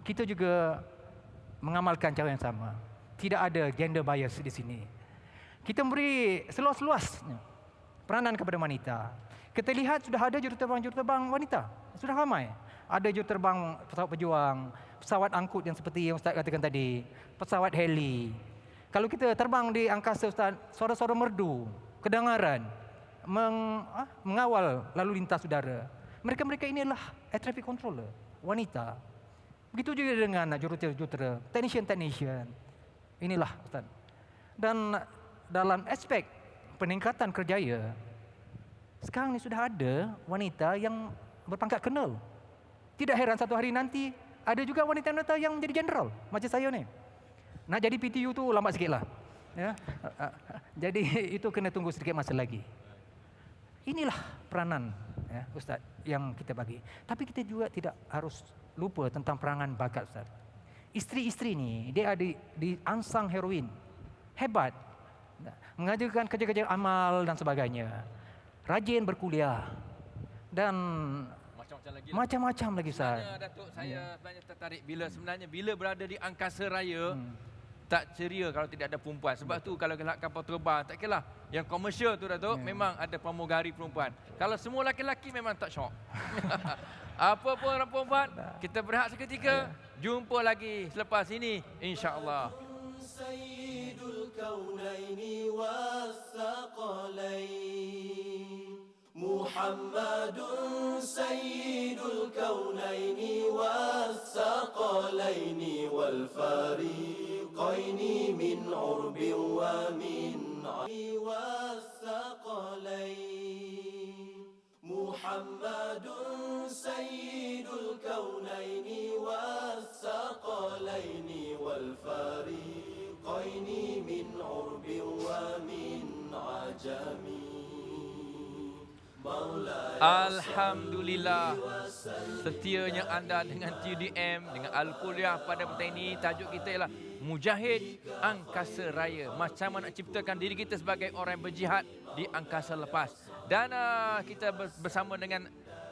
[SPEAKER 2] Kita juga mengamalkan cara yang sama. Tidak ada gender bias di sini. Kita memberi seluas-luasnya peranan kepada wanita. Kita lihat sudah ada juruterbang wanita. Sudah ramai. Ada juruterbang pesawat pejuang, pesawat angkut yang seperti yang Ustaz katakan tadi, pesawat heli. Kalau kita terbang di angkasa Ustaz, suara-suara merdu, kedengaran, mengawal lalu lintas udara. Mereka ini adalah air traffic controller, wanita. Begitu juga dengan jurutera, technician. Inilah Ustaz. Dan dalam aspek peningkatan kerjaya, sekarang ni sudah ada wanita yang berpangkat colonel. Tidak heran satu hari nanti ada juga wanita-wanita yang menjadi jenderal macam saya ni. Nak jadi PTU tu lambat sikitlah. Ya. Jadi itu kena tunggu sedikit masa lagi. Inilah peranan ya, Ustaz yang kita bagi. Tapi kita juga tidak harus lupa tentang peranan bakat Ustaz. Isteri-isteri ni dia ada di ansang heroin. Hebat. Mengajarkan kerja-kerja amal dan sebagainya. Rajin berkuliah. Dan macam-macam lagi Ustaz.
[SPEAKER 1] Sebenarnya Datuk, saya sebenarnya tertarik bila berada di angkasa raya tak ceria kalau tidak ada perempuan. Sebab tu kalau kapal terbang tak kira yang komersial tu Datuk memang ada pramugari perempuan. Kalau semua laki-laki memang tak syok. Apa pun orang perempuan, kita berehat seketika. Jumpa lagi selepas ini insya-Allah.
[SPEAKER 4] Sayyidul kaunaini wathaqalain Muhammadun sayyidul kaunaini wathaqalaini wal fariqaini min urbin wa min wathaqalain Muhammadun sayyidul kaunaini wathaqalaini wal fariqaini min urbin wa min ajami.
[SPEAKER 1] Alhamdulillah. setianya anda dengan TUDM, dengan Al-Kuliah pada petang ini. Tajuk kita ialah Mujahid Angkasa Raya. Macam mana nak ciptakan diri kita sebagai orang yang berjihad di angkasa lepas. Dan kita bersama dengan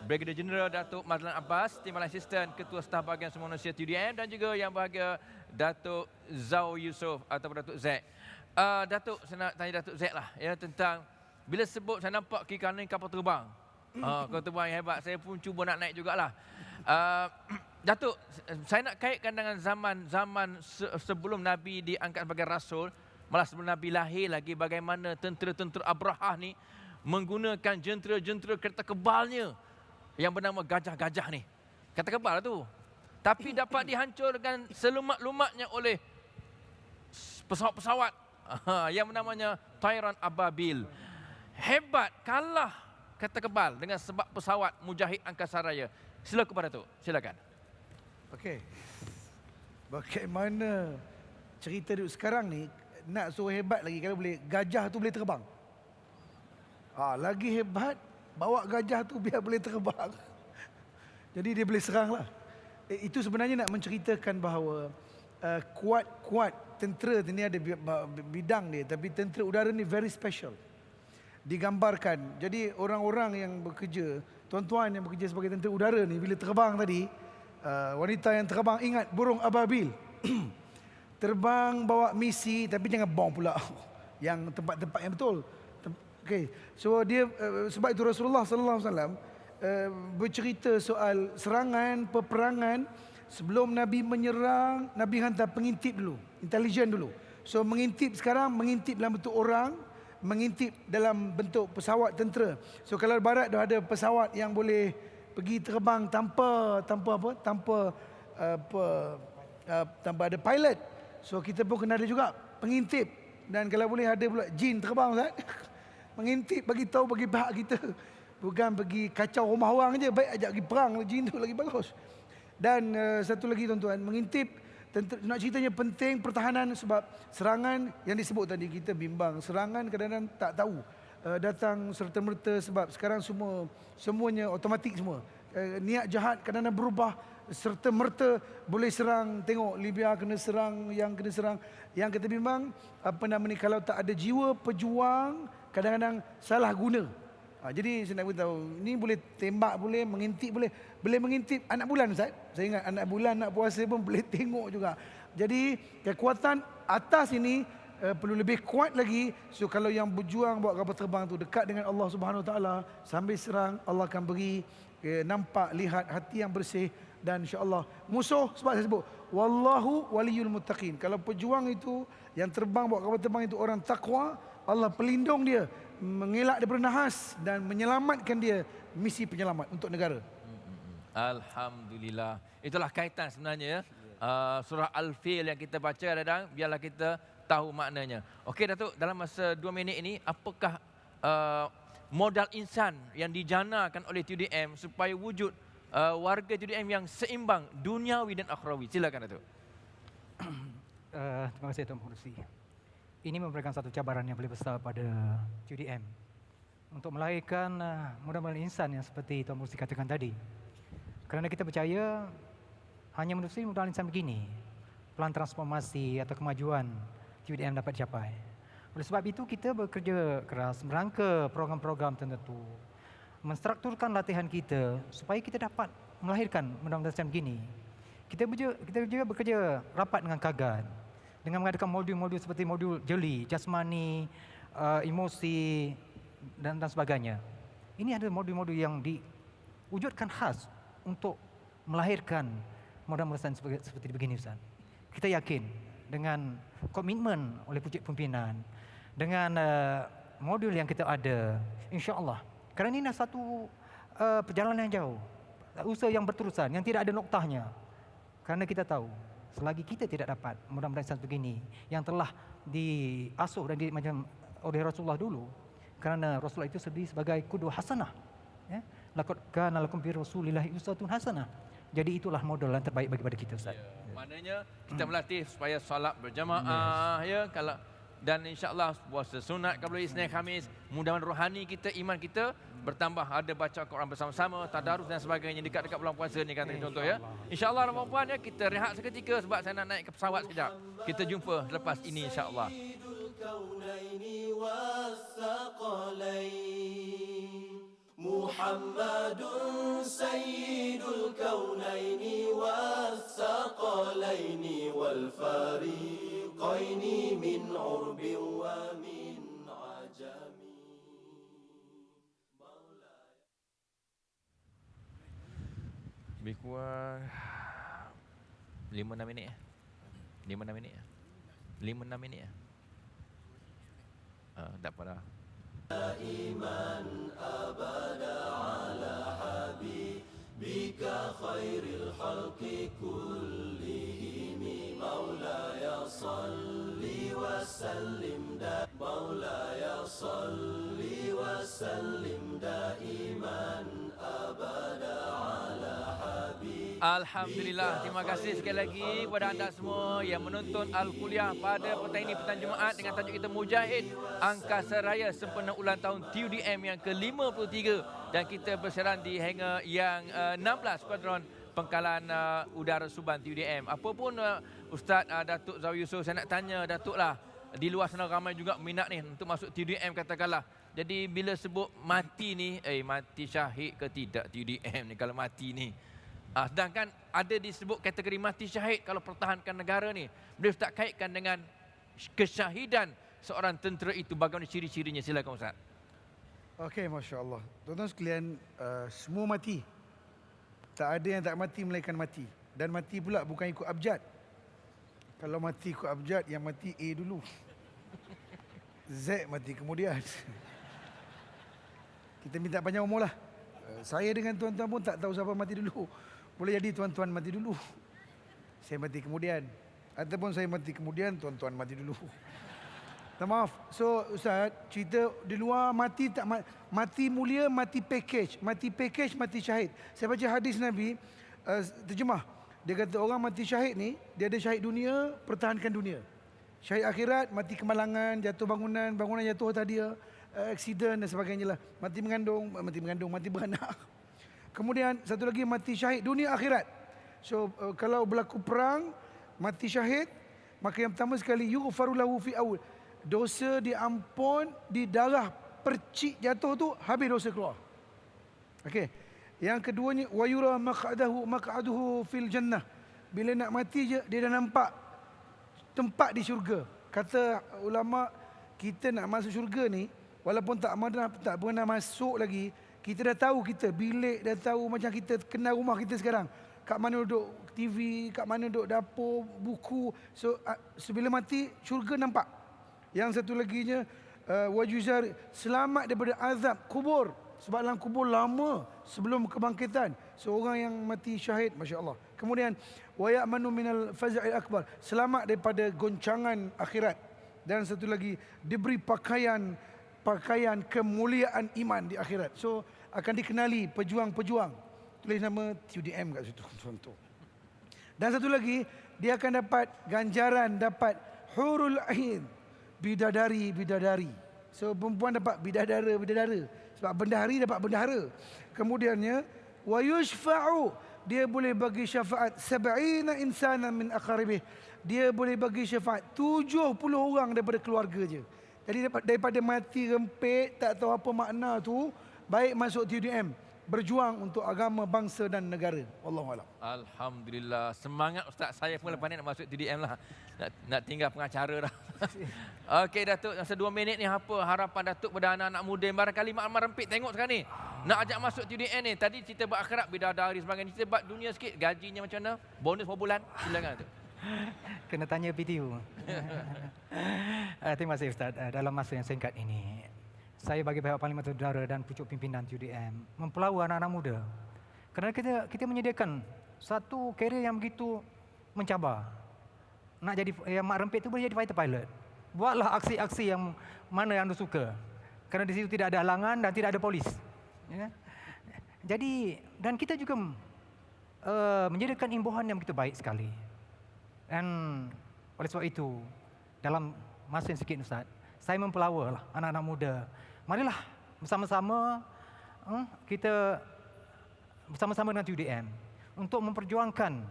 [SPEAKER 1] Brigadier General Datuk Mazlan Abbas, Timbalan Asisten Ketua Staf Bahagian Sumber Manusia TUDM, dan juga yang berbahagia Datuk Zau Yusof atau Datuk Z. Datuk, saya nak tanya Datuk Z lah ya, tentang bila sebut saya nampak kiri kanan kapal terbang. Kapal terbang yang hebat. Saya pun cuba nak naik jugalah. Datuk, saya nak kaitkan dengan zaman sebelum Nabi diangkat sebagai Rasul, malah sebelum Nabi lahir lagi, bagaimana tentera-tentera Abrahah ni menggunakan jentera-jentera kereta kebalnya yang bernama gajah-gajah ni. Kereta kebal tu. Tapi dapat dihancurkan selumat-lumatnya oleh pesawat-pesawat yang bernamanya Tayran Ababil. Hebat, kalah kereta kebal dengan sebab pesawat Mujahid Angkasa Raya. Silakan kepada Datuk, silakan.
[SPEAKER 3] Okey. Bagaimana cerita dulu sekarang ni, nak suruh hebat lagi kalau boleh gajah tu boleh terbang. Lagi hebat, bawa gajah tu biar boleh terbang. Jadi dia boleh serang lah. Itu sebenarnya nak menceritakan bahawa kuat tentera ni ada bidang dia, tapi tentera udara ni very special. Digambarkan. Jadi orang-orang yang bekerja, tuan-tuan yang bekerja sebagai tentera udara ni, bila terbang tadi, wanita yang terbang, ingat burung ababil. Terbang bawa misi, tapi jangan bom pula. Yang tempat-tempat yang betul. Okay. So dia, sebab itu Rasulullah sallallahu alaihi wasallam bercerita soal serangan, peperangan. Sebelum Nabi menyerang, Nabi hantar pengintip dulu, intelijen dulu. So mengintip sekarang, mengintip dalam bentuk orang, mengintip dalam bentuk pesawat tentera. So kalau barat dah ada pesawat yang boleh pergi terbang tanpa ada pilot. So kita pun kena ada juga pengintip. Dan kalau boleh ada pula jin terbang, Ustaz. Mengintip, bagi tahu bagi pihak kita. Bukan pergi kacau rumah orang je, baik ajak pergi perang, jin tu lagi bagus. Dan satu lagi tuan-tuan, mengintip, nak ceritanya penting pertahanan, sebab serangan yang disebut tadi kita bimbang. Serangan kadang-kadang tak tahu datang serta-merta, sebab sekarang semuanya otomatik semua. Niat jahat kadang-kadang berubah serta-merta, boleh serang. Tengok Libya kena serang, yang kena serang. Yang kita bimbang, kalau tak ada jiwa pejuang, kadang-kadang salah guna. Jadi saya nak beritahu, ni boleh tembak, boleh mengintip, boleh mengintip anak bulan, Ustaz. Saya ingat anak bulan nak puasa pun boleh tengok juga. Jadi kekuatan atas ini perlu lebih kuat lagi. So kalau yang berjuang bawa kapal terbang tu dekat dengan Allah Subhanahu Wa Taala, sambil serang Allah akan beri nampak, lihat hati yang bersih. Dan insya-Allah musuh, sebab saya sebut wallahu waliyul muttaqin. Kalau pejuang itu yang terbang bawa kapal terbang itu orang takwa, Allah pelindung dia, mengelak daripada nahas dan menyelamatkan dia, misi penyelamat untuk negara.
[SPEAKER 1] Alhamdulillah. Itulah kaitan sebenarnya ya. Surah Al-Fil yang kita baca kadang, biarlah kita tahu maknanya. Okey Datuk, dalam masa 2 minit ini, apakah modal insan yang dijanakan oleh TUDM supaya wujud warga TUDM yang seimbang duniawi dan akhrawi? Silakan Datuk.
[SPEAKER 2] Terima kasih Tuan Pengerusi. Ini merupakan satu cabaran yang paling besar pada TUDM untuk melahirkan modal insan yang seperti Tuan Pengerusi katakan tadi. Kerana kita percaya hanya menelusuri modal insan begini, pelan transformasi atau kemajuan TUDM dapat dicapai. Oleh sebab itu kita bekerja keras merangka program-program tertentu, menstrukturkan latihan kita supaya kita dapat melahirkan modal insan begini. Kita juga bekerja rapat dengan Kagan dengan mengadakan modul-modul seperti modul jeli, jasmani, emosi dan sebagainya. Ini ada modul-modul yang diwujudkan khas untuk melahirkan modal-modal seperti begini, Ustaz. Kita yakin dengan komitmen oleh pucuk pimpinan, dengan modul yang kita ada, insya-Allah. Kerana ini adalah satu perjalanan yang jauh, usaha yang berterusan, yang tidak ada noktahnya. Kerana kita tahu, selagi kita tidak dapat modal-modal begini yang telah diasuh dan macam oleh Rasulullah dulu, kerana Rasulullah itu sebagai qudwah hasanah, ya. Laqad kana lakum fi Rasulillahi uswatun hasanah. Jadi itulah modal yang terbaik bagi kita, Ustaz.
[SPEAKER 1] Ya, maknanya kita melatih supaya solat berjamaah, ya. Kalau dan insya-Allah puasa sunat qabla Isnin Khamis, mudah-mudahan rohani kita, iman kita bertambah, ada baca Quran bersama-sama, tadarus dan sebagainya dekat-dekat bulan puasa ni kata contoh ya. Insya-Allah Ramadan ya, kita rehat seketika sebab saya nak naik ke pesawat sekejap. Kita jumpa lepas ini insya-Allah.
[SPEAKER 4] محمد سيد الكونين والثقلين والفريقين من عرب ومن عجم.
[SPEAKER 1] Lebih kurang 5-6 minit ya. 5-6 minit ya. 5-6 minit ya. Tak apa dah.
[SPEAKER 4] دائما أبدا على حبيبك خير الخلق كلهم مولاي صل وسلم مولاي صل وسلم دائما أبدا على حبيبك.
[SPEAKER 1] Alhamdulillah, terima kasih sekali lagi kepada anda semua yang menonton Al-Kuliah pada petang ini, petang Jumaat dengan tajuk kita Mujahid Angkasa Raya sempena ulang tahun TUDM yang ke-53 dan kita bersiaran di hangar yang 16 Skuadron Pangkalan Udara Subang TUDM. Apapun Ustaz Datuk Zawi Yusof, saya nak tanya Datuk lah, di luar sana ramai juga minat ni untuk masuk TUDM katakanlah. Jadi bila sebut mati ni, mati syahid ke tidak TUDM ni kalau mati ni? Sedangkan ada disebut kategori mati syahid kalau pertahankan negara ni. Boleh Ustaz kaitkan dengan kesyahidan seorang tentera itu, bagaimana ciri-cirinya? Silakan Ustaz.
[SPEAKER 3] Okey, Masya Allah. Tuan-tuan sekalian, semua mati. Tak ada yang tak mati melainkan mati. Dan mati pula bukan ikut abjad. Kalau mati ikut abjad, yang mati A dulu. Z mati kemudian. Kita minta panjang umur lah. Saya dengan tuan-tuan pun tak tahu siapa mati dulu. Boleh jadi tuan-tuan mati dulu, saya mati kemudian. Ataupun saya mati kemudian, tuan-tuan mati dulu. Tak maaf. So Ustaz, cerita di luar mati tak mati mulia, mati package. Mati package, mati syahid. Saya baca hadis Nabi, terjemah. Dia kata orang mati syahid ni, dia ada syahid dunia, pertahankan dunia. Syahid akhirat, mati kemalangan, jatuh bangunan, bangunan jatuh atas dia, aksiden dan sebagainya lah. Mati mengandung, mati beranak. Kemudian satu lagi mati syahid dunia akhirat. So kalau berlaku perang, mati syahid, maka yang pertama sekali yughfaru lahu fi awal. Dosa diampun di darah percik jatuh tu, habis dosa keluar. Okey. Yang keduanya wa yura maq'aduhu fil jannah. Bila nak mati je dia dah nampak tempat di syurga. Kata ulama, kita nak masuk syurga ni walaupun tak pernah masuk lagi, kita dah tahu kita bilik, dah tahu macam kita kenal rumah kita sekarang. Kat mana duduk TV, kat mana duduk dapur, buku. So bila mati, syurga nampak. Yang satu laginya, wajuzar, selamat daripada azab kubur. Sebab dalam kubur lama sebelum kebangkitan. So orang yang mati syahid, Masya Allah. Kemudian, wa ya'manu minal faza'il akbar. Selamat daripada goncangan akhirat. Dan satu lagi, diberi pakaian kemuliaan iman di akhirat. So akan dikenali pejuang-pejuang. Tulis nama TUDM kat situ contoh. Dan satu lagi, dia akan dapat ganjaran, dapat hurul ain, bidadari. So perempuan dapat bidadara. Sebab bendahari dapat bendahara. Kemudiannya wa yushfa'u, dia boleh bagi syafaat 70 insana min aqaribih. Dia boleh bagi syafaat 70 orang daripada keluarga je. Jadi daripada mati rempit, tak tahu apa makna tu, baik masuk TUDM, berjuang untuk agama, bangsa dan negara. Wallahualam.
[SPEAKER 1] Alhamdulillah. Semangat Ustaz. Saya pun lepas ni nak masuk TUDM lah. Nak tinggal pengacara dah. Okey Datuk, masa 2 minit ni apa harapan Datuk pada anak-anak muda yang barangkali makmal rempit tengok sekarang ni, nak ajak masuk TUDM ni. Tadi cerita buat akhirat, bidadari sebagainya. Cerita buat dunia sikit, gajinya macam mana? Bonus per bulan? Silakan Datuk.
[SPEAKER 2] Kena tanya PTU. Terima kasih Ustaz. Dalam masa yang singkat ini, saya bagi pihak Parlimen Udara dan pucuk pimpinan TUDM mempelawa anak-anak muda. Kerana kita menyediakan satu kerjaya yang begitu mencabar. Nak jadi yang mak rempit tu boleh jadi fighter pilot. Buatlah aksi-aksi yang mana yang anda suka. Kerana di situ tidak ada halangan dan tidak ada polis. Ya. Jadi, dan kita juga menyediakan imbuhan yang begitu baik sekali. Dan oleh sebab itu, dalam masa yang sikit Ustaz, saya mempelawa lah anak-anak muda. Marilah bersama-sama kita bersama-sama dengan TUDM untuk memperjuangkan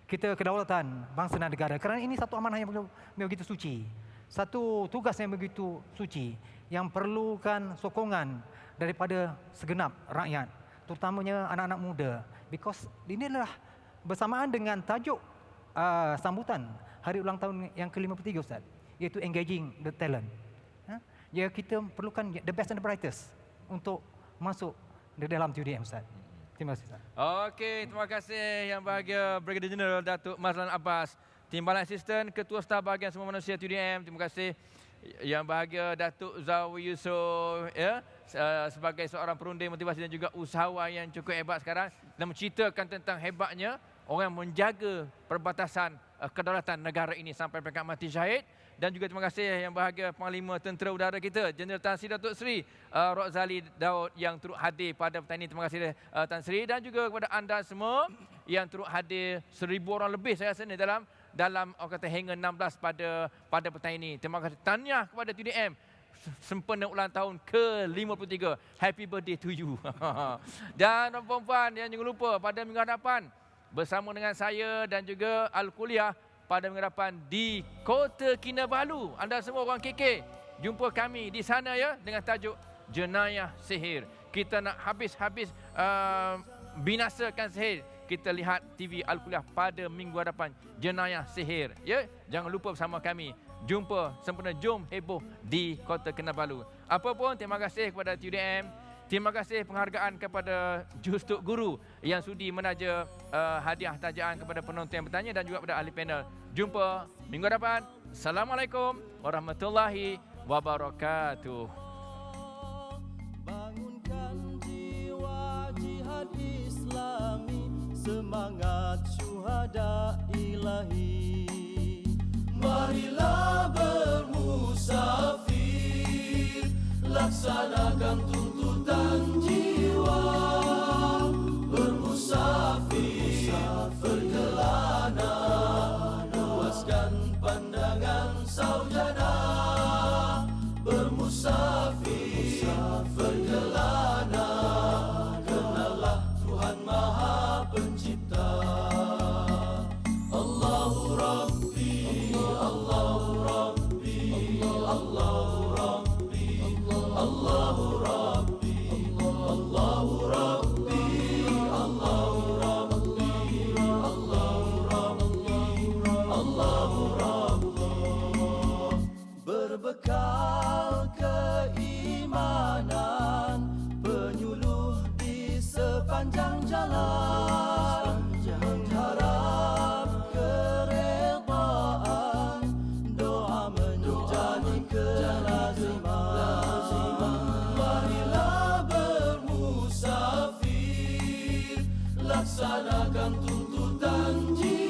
[SPEAKER 2] kita kedaulatan bangsa dan negara. Kerana ini satu amanah yang begitu suci. Satu tugas yang begitu suci yang perlukan sokongan daripada segenap rakyat, terutamanya anak-anak muda. Because ini adalah bersamaan dengan tajuk sambutan hari ulang tahun yang ke-53 Ustaz, iaitu engaging the talent. Ya, kita perlukan the best and the brightest untuk masuk di dalam TUDM Ustaz. Terima kasih Ustaz.
[SPEAKER 1] Okey, terima kasih Yang Bahagia Brigadier Jeneral Datuk Mazlan Abbas, Timbalan Asisten Ketua Staf Bahagian Semua Manusia TUDM. Terima kasih Yang Bahagia Datuk Zawi Yusof, ya, sebagai seorang perunding motivasi dan juga usahawan yang cukup hebat sekarang, dan menceritakan tentang hebatnya orang menjaga perbatasan kedaulatan negara ini sampai peringkat mati syahid. Dan juga terima kasih Yang Bahagia Panglima Tentera Udara kita, Jeneral Tan Sri Datuk Seri Roczali Daud yang turut hadir pada petang ini. Terima kasih Tan Sri, dan juga kepada anda semua yang turut hadir, 1000 orang lebih saya rasa ni dalam orang kata hingga 16 pada petang ini. Terima kasih, tahniah kepada TUDM sempena ulang tahun ke-53. Happy birthday to you. Dan puan-puan yang jangan lupa pada minggu hadapan bersama dengan saya dan juga Al-Kuliah pada minggu hadapan di Kota Kinabalu. Anda semua orang KK, jumpa kami di sana ya, dengan tajuk Jenayah Sihir. Kita nak habis-habis binasakan sihir. Kita lihat TV Al-Kuliah pada minggu hadapan, Jenayah Sihir. Ya, jangan lupa bersama kami. Jumpa sempena Jom Heboh di Kota Kinabalu. Apapun, terima kasih kepada TUDM. Terima kasih penghargaan kepada Justuk Guru yang sudi menaja hadiah tajaan kepada penonton yang bertanya, dan juga kepada ahli panel. Jumpa minggu depan. Assalamualaikum warahmatullahi wabarakatuh.
[SPEAKER 4] Bangunkan jiwa jihad Islami, semangat syuhada ilahi. Marilah bermusafir, laksanakan tuntutan jiwa. Bermusafir, berkelana, luaskan pandangan saujana. Bermusafir, berkelana, kenalah Tuhan Maha Pencipta. Allahu Rabbi, Allahu Rabbi, Allahu Rabbi, Allahu Rabbi, Allahu Rabbi, Allahu Rabbi, Allahu Rabbi, Allahu Rabbi. Berbekal keimanan, penyuluh di sepanjang jalan, mengharap keredaan, doa menjadi kelaziman. Marilah bermusafir, laksanakan tuntutan jiwa.